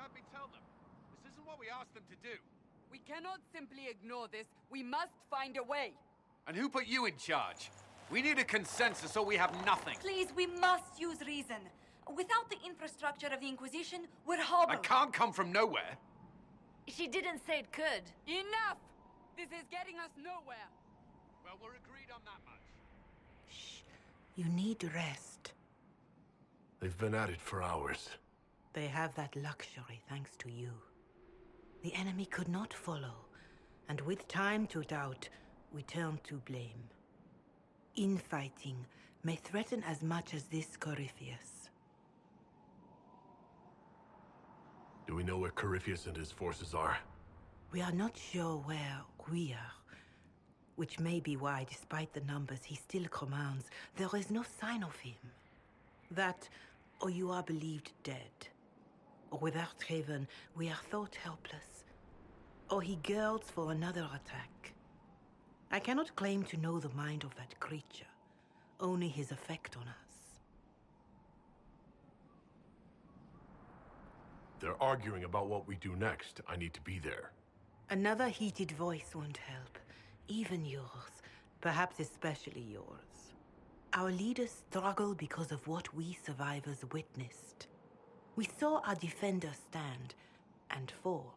let me tell them. This isn't what we asked them to do. We cannot simply ignore this. We must find a way. And who put you in charge? We need a consensus or we have nothing. Please, we must use reason. Without the infrastructure of the Inquisition, we're hobbled. I can't come from nowhere. She didn't say it could. Enough! This is getting us nowhere. Well, we're agreed on that much. Shh. You need rest. They've been at it for hours. They have that luxury thanks to you. The enemy could not follow, and with time to doubt, we turn to blame. Infighting may threaten as much as this Corypheus. Do we know where Corypheus and his forces are? We are not sure where we are, which may be why, despite the numbers he still commands, there is no sign of him. That, or you are believed dead. Or without Trevelyn, we are thought helpless. Or he girds for another attack. I cannot claim to know the mind of that creature, only his effect on us. They're arguing about what we do next. I need to be there. Another heated voice won't help. Even yours. Perhaps especially yours. Our leaders struggle because of what we survivors witnessed. We saw our defender stand and fall.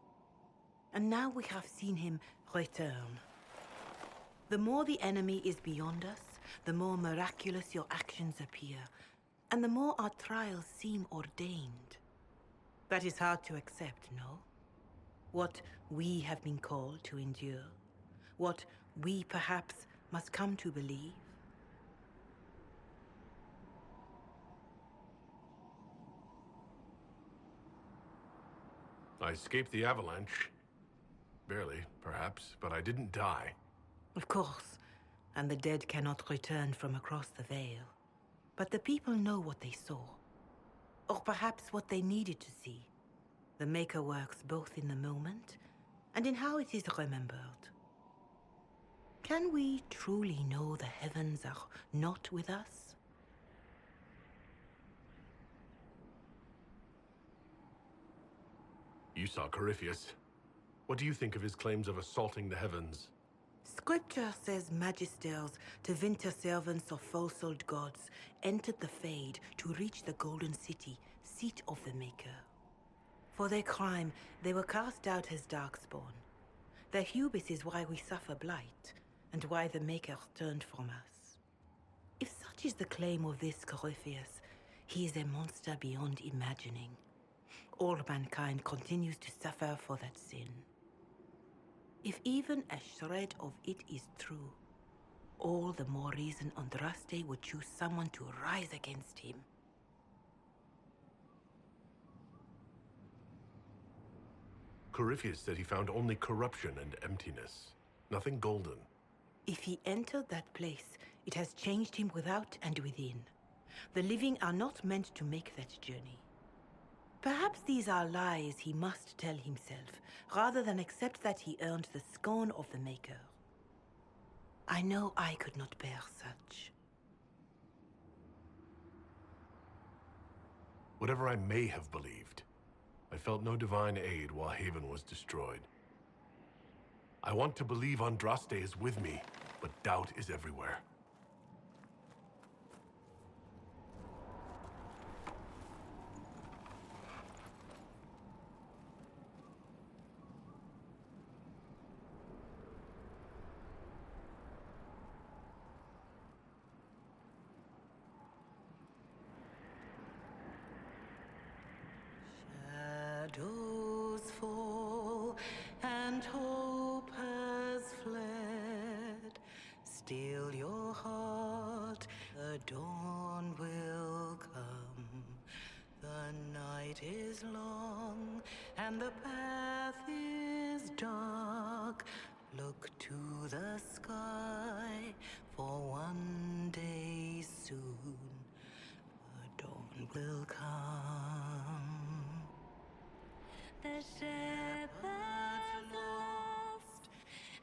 And now we have seen him return. The more the enemy is beyond us, the more miraculous your actions appear, and the more our trials seem ordained. That is hard to accept, no? What we have been called to endure, what we perhaps must come to believe. I escaped the avalanche. Barely, perhaps, but I didn't die. Of course, and the dead cannot return from across the veil. But the people know what they saw. Or perhaps what they needed to see. The Maker works both in the moment and in how it is remembered. Can we truly know the heavens are not with us? You saw Corypheus. What do you think of his claims of assaulting the heavens? Scripture says magisters, to winter servants of false-souled gods, entered the Fade to reach the Golden City, seat of the Maker. For their crime, they were cast out as Darkspawn. Their hubris is why we suffer blight, and why the Maker turned from us. If such is the claim of this Corypheus, he is a monster beyond imagining. All mankind continues to suffer for that sin. If even a shred of it is true, all the more reason Andraste would choose someone to rise against him. Corypheus said he found only corruption and emptiness. Nothing golden. If he entered that place, it has changed him without and within. The living are not meant to make that journey. Perhaps these are lies he must tell himself, rather than accept that he earned the scorn of the Maker. I know I could not bear such. Whatever I may have believed, I felt no divine aid while Haven was destroyed. I want to believe Andraste is with me, but doubt is everywhere. Shadows fall and hope has fled. Still your heart, the dawn will come. The night is long and the path is dark. Look to the sky, for one day soon the dawn will come. The shepherd's lost,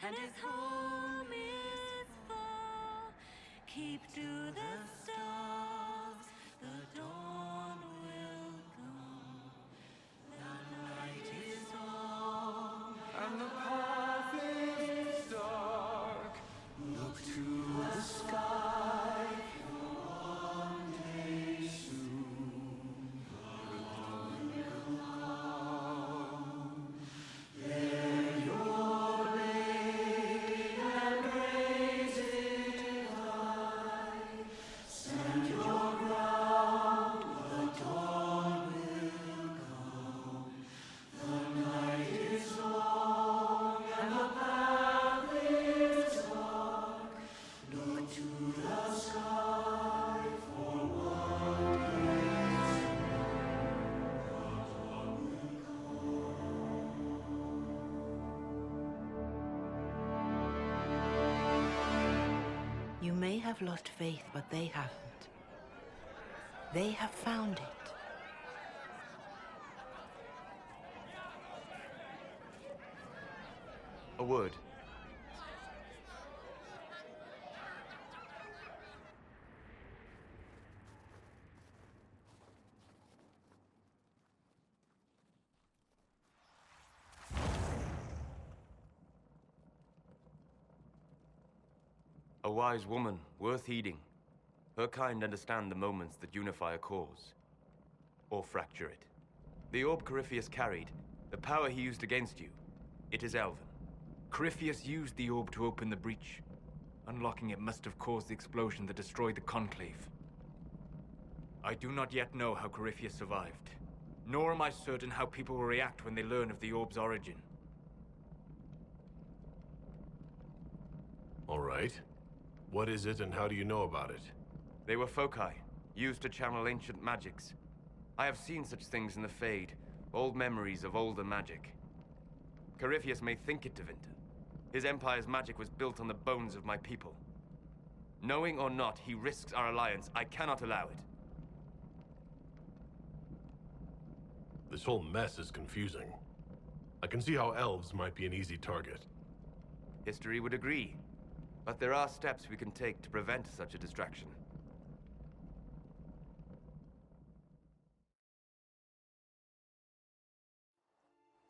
and his home is far. Keep to the stars, the dawn will come. The night have lost faith, but they haven't. They have found it. A word. A wise woman, worth heeding. Her kind understand the moments that unify a cause. Or fracture it. The orb Corypheus carried, the power he used against you, it is Elven. Corypheus used the orb to open the breach. Unlocking it must have caused the explosion that destroyed the Conclave. I do not yet know how Corypheus survived, nor am I certain how people will react when they learn of the orb's origin. All right. What is it and how do you know about it? They were foci, used to channel ancient magics. I have seen such things in the Fade, old memories of older magic. Corypheus may think it Tevinter. His empire's magic was built on the bones of my people. Knowing or not, he risks our alliance. I cannot allow it. This whole mess is confusing. I can see how elves might be an easy target. History would agree. But there are steps we can take to prevent such a distraction.